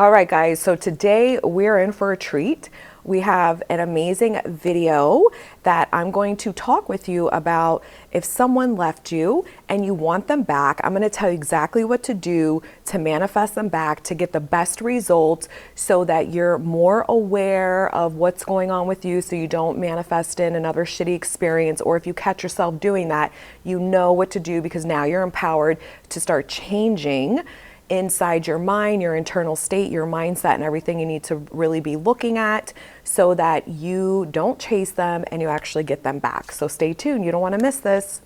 All right, guys, so today we're in for a treat. We have an amazing video that I'm going to talk with you about. If someone left you and you want them back, I'm going to tell you exactly what to do to manifest them back, to get the best results so that you're more aware of what's going on with you so you don't manifest in another shitty experience. Or if you catch yourself doing that, you know what to do because now you're empowered to start changing inside your mind, your internal state, your mindset, and everything you need to really be looking at so that you don't chase them and you actually get them back. So stay tuned. You don't want to miss this.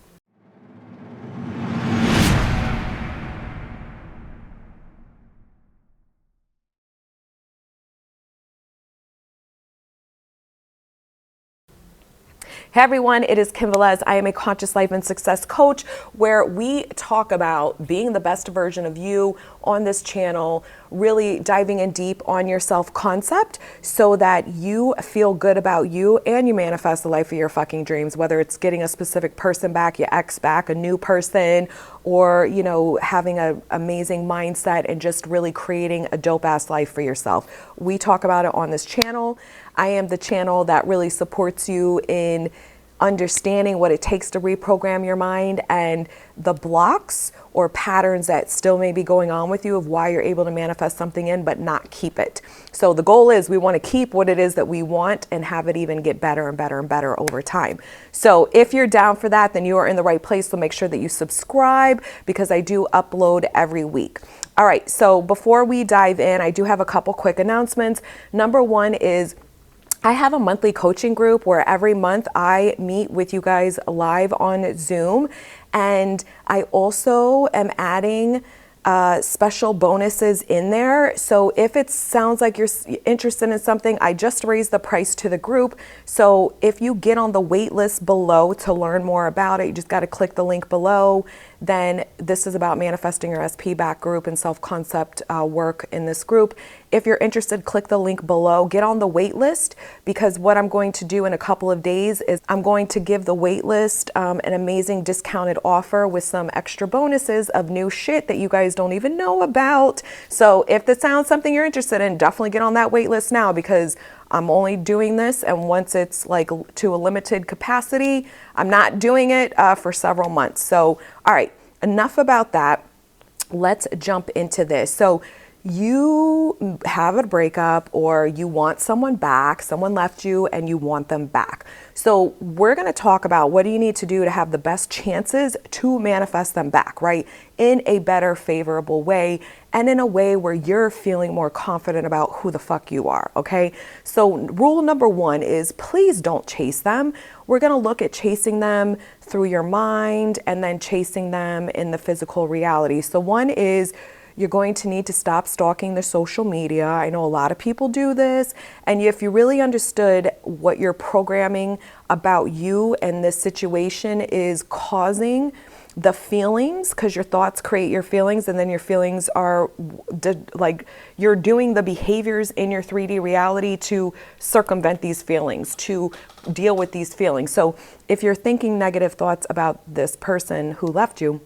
Hey everyone, it is Kim Velez. I am a conscious life and success coach where we talk about being the best version of you on this channel, really diving in deep on your self-concept so that you feel good about you and you manifest the life of your fucking dreams, whether it's getting a specific person back, your ex back, a new person, or, you know, having an amazing mindset and just really creating a dope ass life for yourself. We talk about it on this channel. I am the channel that really supports you in understanding what it takes to reprogram your mind and the blocks or patterns that still may be going on with you of why you're able to manifest something in but not keep it. So the goal is we want to keep what it is that we want and have it even get better and better and better over time. So if you're down for that, then you are in the right place. So make sure that you subscribe because I do upload every week. All right, so before we dive in, I do have a couple quick announcements. Number one is I have a monthly coaching group where every month I meet with you guys live on Zoom. And I also am adding special bonuses in there. So if it sounds like you're interested in something, I just raised the price to the group. So if you get on the wait list below to learn more about it, you just got to click the link below. Then this is about manifesting your SP back group and self-concept work in this group. If you're interested, click the link below, get on the wait list, because what I'm going to do in a couple of days is I'm going to give the wait list an amazing discounted offer with some extra bonuses of new shit that you guys don't even know about. So if that sounds something you're interested in, definitely get on that wait list now because I'm only doing this, and once it's like to a limited capacity, I'm not doing it for several months. So, all right, enough about that. Let's jump into this. So you have a breakup or you want someone back, someone left you and you want them back. So we're going to talk about what do you need to do to have the best chances to manifest them back, right? In a better, favorable way and in a way where you're feeling more confident about who the fuck you are, okay? So rule number one is please don't chase them. We're going to look at chasing them through your mind and then chasing them in the physical reality. So one is you're going to need to stop stalking the social media. I know a lot of people do this. And if you really understood what you're programming about you and this situation is causing the feelings, because your thoughts create your feelings, and then your feelings are like you're doing the behaviors in your 3D reality to circumvent these feelings, to deal with these feelings. So if you're thinking negative thoughts about this person who left you,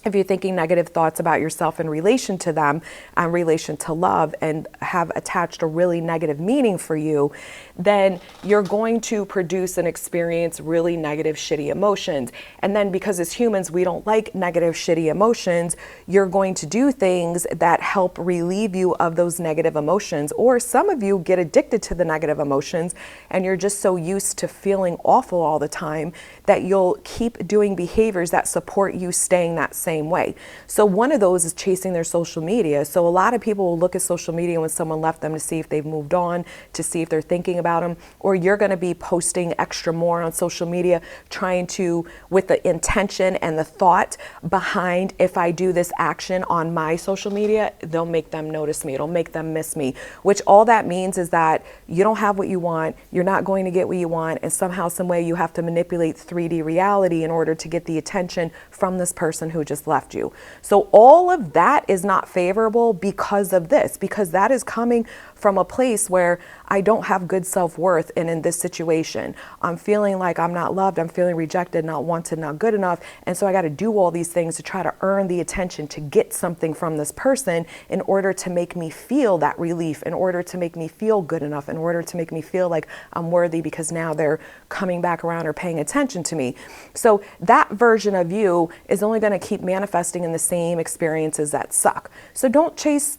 if you're thinking negative thoughts about yourself in relation to them, in relation to love, and have attached a really negative meaning for you, then you're going to produce and experience really negative, shitty emotions. And then because as humans, we don't like negative, shitty emotions, you're going to do things that help relieve you of those negative emotions. Or some of you get addicted to the negative emotions and you're just so used to feeling awful all the time that you'll keep doing behaviors that support you staying that same way. So one of those is chasing their social media. So a lot of people will look at social media when someone left them to see if they've moved on, to see if they're thinking about them, or you're going to be posting extra more on social media, trying to, with the intention and the thought behind, if I do this action on my social media, they'll make them notice me. It'll make them miss me, which all that means is that you don't have what you want. You're not going to get what you want. And somehow, some way you have to manipulate 3D reality in order to get the attention from this person who just just left you. So all of that is not favorable because of this, because that is coming from a place where I don't have good self-worth. And in this situation, I'm feeling like I'm not loved, I'm feeling rejected, not wanted, not good enough. And so I got to do all these things to try to earn the attention, to get something from this person in order to make me feel that relief, in order to make me feel good enough, in order to make me feel like I'm worthy because now they're coming back around or paying attention to me. So that version of you is only going to keep manifesting in the same experiences that suck. So don't chase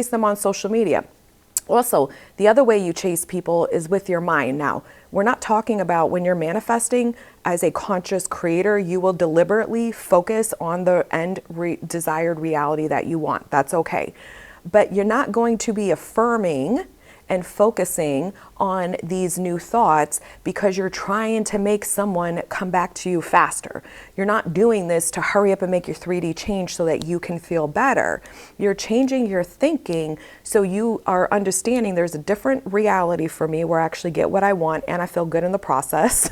them on social media. Also, the other way you chase people is with your mind. Now, we're not talking about when you're manifesting as a conscious creator, you will deliberately focus on the desired reality that you want. That's okay. But you're not going to be affirming and focusing on these new thoughts because you're trying to make someone come back to you faster. You're not doing this to hurry up and make your 3D change so that you can feel better. You're changing your thinking so you are understanding there's a different reality for me where I actually get what I want and I feel good in the process,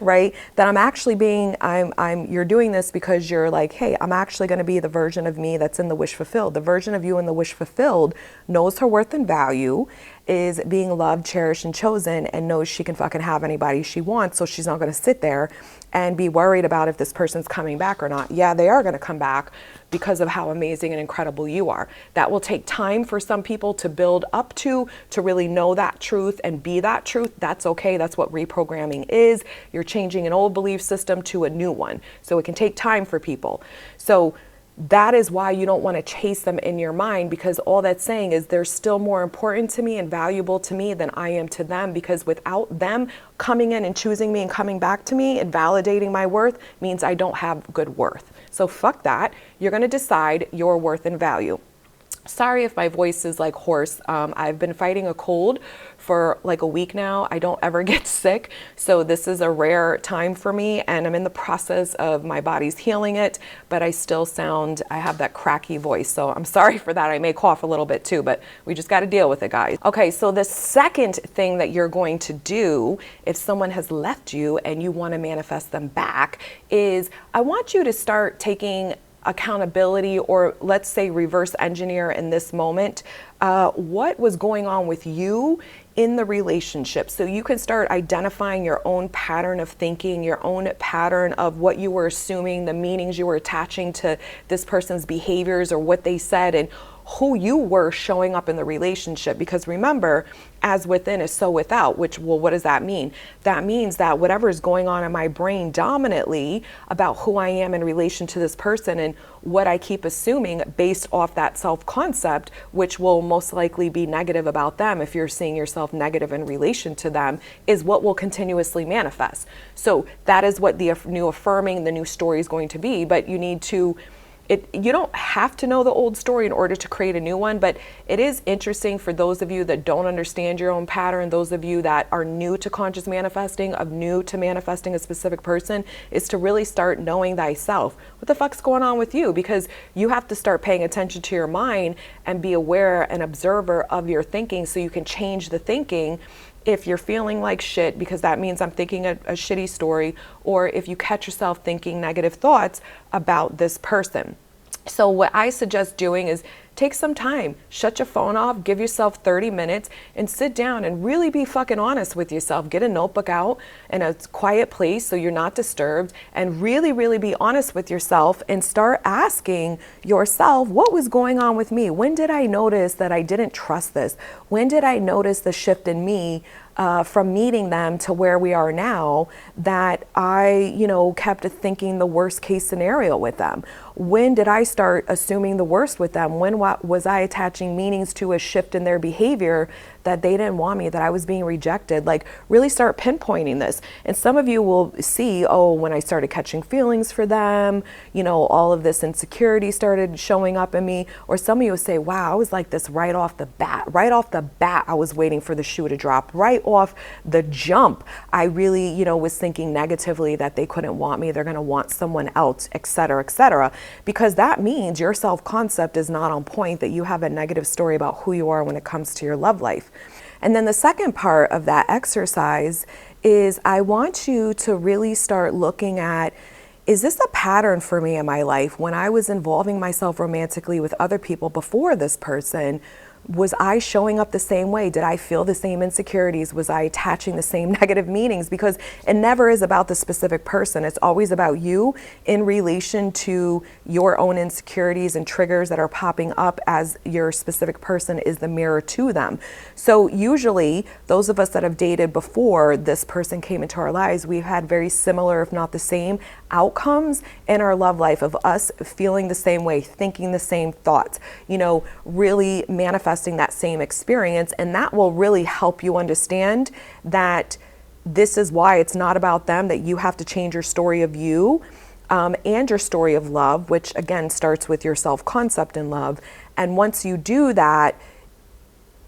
right? That I'm actually you're doing this because you're like, hey, I'm actually going to be the version of me that's in the wish fulfilled. The version of you in the wish fulfilled knows her worth and value, is being loved, cherished, and chosen, and knows she can fucking have anybody she wants. So she's not going to sit there and be worried about if this person's coming back or not. Yeah, they are going to come back because of how amazing and incredible you are. That will take time for some people to build up to really know that truth and be that truth. That's okay. That's what reprogramming is. You're changing an old belief system to a new one. So it can take time for people. So that is why you don't want to chase them in your mind, because all that's saying is they're still more important to me and valuable to me than I am to them, because without them coming in and choosing me and coming back to me and validating my worth means I don't have good worth. So fuck that. You're going to decide your worth and value. Sorry if my voice is like hoarse. I've been fighting a cold for like a week now. I don't ever get sick. So this is a rare time for me, and I'm in the process of my body's healing it, but I have that cracky voice. So I'm sorry for that. I may cough a little bit too, but we just got to deal with it, guys. Okay, so the second thing that you're going to do if someone has left you and you want to manifest them back is I want you to start taking accountability, or let's say reverse engineer in this moment, what was going on with you in the relationship. So you can start identifying your own pattern of thinking, your own pattern of what you were assuming, the meanings you were attaching to this person's behaviors or what they said, and who you were showing up in the relationship. Because remember, as within is so without, what does that mean? That means that whatever is going on in my brain dominantly about who I am in relation to this person and what I keep assuming based off that self-concept, which will most likely be negative about them if you're seeing yourself negative in relation to them, is what will continuously manifest. So that is what the new affirming, the new story is going to be, but you need to you don't have to know the old story in order to create a new one, but it is interesting for those of you that don't understand your own pattern, those of you that are new to conscious manifesting, new to manifesting a specific person, is to really start knowing thyself. What the fuck's going on with you? Because you have to start paying attention to your mind and be aware and observer of your thinking so you can change the thinking. If you're feeling like shit, because that means I'm thinking a shitty story, or if you catch yourself thinking negative thoughts about this person. So what I suggest doing is take some time, shut your phone off, give yourself 30 minutes and sit down and really be fucking honest with yourself. Get a notebook out in a quiet place so you're not disturbed, and really, really be honest with yourself and start asking yourself, what was going on with me? When did I notice that I didn't trust this? When did I notice the shift in me from meeting them to where we are now, that I, kept thinking the worst case scenario with them? When did I start assuming the worst with them? When was I attaching meanings to a shift in their behavior that they didn't want me, that I was being rejected? Like, really start pinpointing this. And some of you will see, when I started catching feelings for them, all of this insecurity started showing up in me. Or some of you will say, wow, I was like this right off the bat. Right off the bat, I was waiting for the shoe to drop. Right off the jump, I really, was thinking negatively that they couldn't want me, they're going to want someone else, etc., etc. Because that means your self-concept is not on point, that you have a negative story about who you are when it comes to your love life. And then the second part of that exercise is I want you to really start looking at is this a pattern for me in my life? When I was involving myself romantically with other people before this person, was I showing up the same way? Did I feel the same insecurities? Was I attaching the same negative meanings? Because it never is about the specific person. It's always about you in relation to your own insecurities and triggers that are popping up as your specific person is the mirror to them. So usually those of us that have dated before this person came into our lives, we've had very similar, if not the same, outcomes in our love life of us feeling the same way, thinking the same thoughts, really manifesting that same experience. And that will really help you understand that this is why it's not about them, that you have to change your story of you and your story of love, which again starts with your self-concept in love. And once you do that,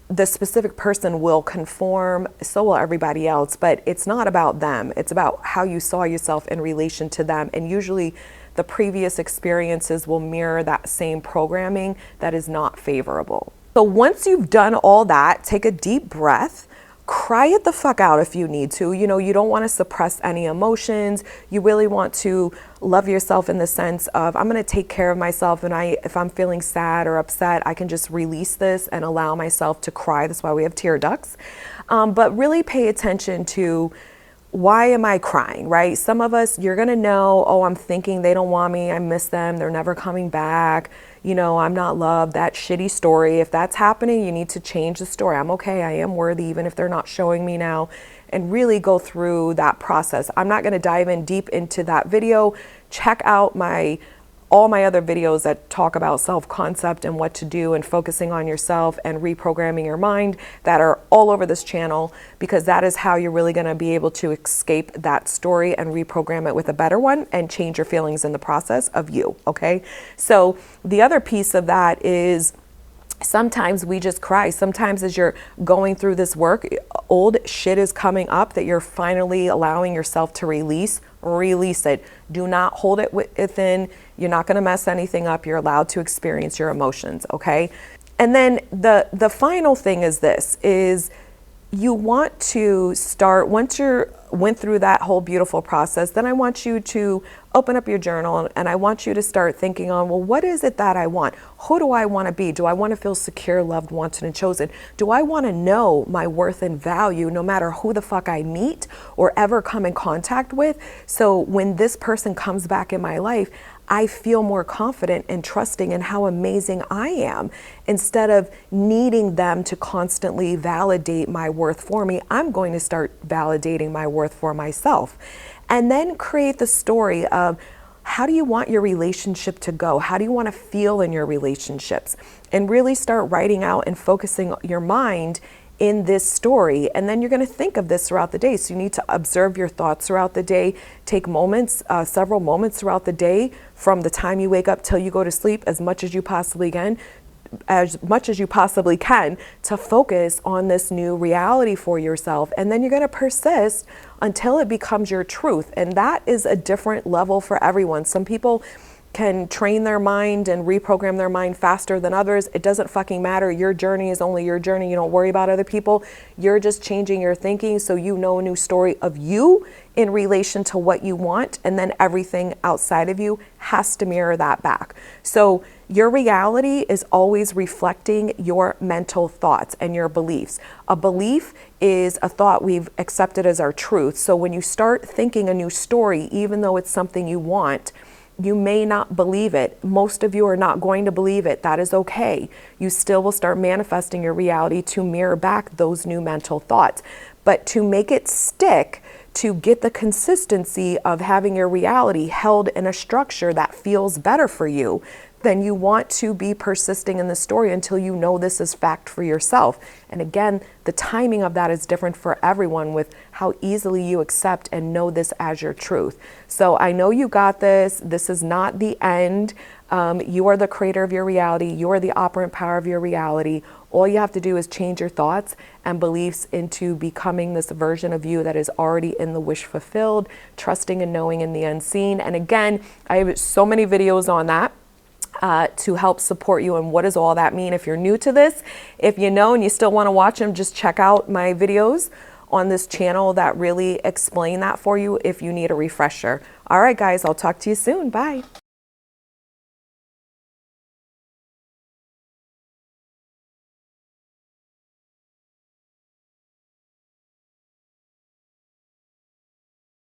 the specific person will conform, so will everybody else, but it's not about them. It's about how you saw yourself in relation to them. And usually the previous experiences will mirror that same programming that is not favorable. So once you've done all that, take a deep breath, cry it the fuck out if you need to. You don't want to suppress any emotions. You really want to love yourself in the sense of, I'm going to take care of myself, and if I'm feeling sad or upset, I can just release this and allow myself to cry. That's why we have tear ducts. But really pay attention to, why am I crying, right? Some of us, you're going to know, oh, I'm thinking they don't want me. I miss them. They're never coming back. I'm not loved, that shitty story. If that's happening, you need to change the story. I'm okay. I am worthy, even if they're not showing me now, and really go through that process. I'm not going to dive in deep into that video. Check out all my other videos that talk about self-concept and what to do and focusing on yourself and reprogramming your mind, that are all over this channel, because that is how you're really going to be able to escape that story and reprogram it with a better one and change your feelings in the process of you. Okay. So the other piece of that is, sometimes we just cry. Sometimes as you're going through this work, old shit is coming up that you're finally allowing yourself to release it. Do not hold it within. You're not going to mess anything up. You're allowed to experience your emotions. Okay. And then the final thing is this, is you want to start, once you went through that whole beautiful process, then I want you to open up your journal and I want you to start thinking on, well, what is it that I want? Who do I want to be? Do I want to feel secure, loved, wanted, and chosen? Do I want to know my worth and value no matter who the fuck I meet or ever come in contact with? So when this person comes back in my life, I feel more confident and trusting in how amazing I am. Instead of needing them to constantly validate my worth for me, I'm going to start validating my worth for myself. And then create the story of, how do you want your relationship to go? How do you want to feel in your relationships? And really start writing out and focusing your mind in this story. And then you're going to think of this throughout the day. So you need to observe your thoughts throughout the day. Take moments, several moments throughout the day, from the time you wake up till you go to sleep, as much as you possibly can, to focus on this new reality for yourself. And then you're going to persist until it becomes your truth. And that is a different level for everyone. Some people can train their mind and reprogram their mind faster than others. It doesn't fucking matter. Your journey is only your journey. You don't worry about other people. You're just changing your thinking so you know a new story of you in relation to what you want, and then everything outside of you has to mirror that back. So your reality is always reflecting your mental thoughts and your beliefs. A belief is a thought we've accepted as our truth. So when you start thinking a new story, even though it's something you want, you may not believe it. Most of you are not going to believe it. That is okay. You still will start manifesting your reality to mirror back those new mental thoughts. But to make it stick, to get the consistency of having your reality held in a structure that feels better for you, then you want to be persisting in the story until you know this is fact for yourself. And again, the timing of that is different for everyone with how easily you accept and know this as your truth. So I know you got this. This is not the end. You are the creator of your reality. You are the operant power of your reality. All you have to do is change your thoughts and beliefs into becoming this version of you that is already in the wish fulfilled, trusting and knowing in the unseen. And again, I have so many videos on that to help support you. And what does all that mean? If you're new to this, if you know and you still want to watch them, just check out my videos on this channel that really explain that for you if you need a refresher. All right, guys, I'll talk to you soon. Bye.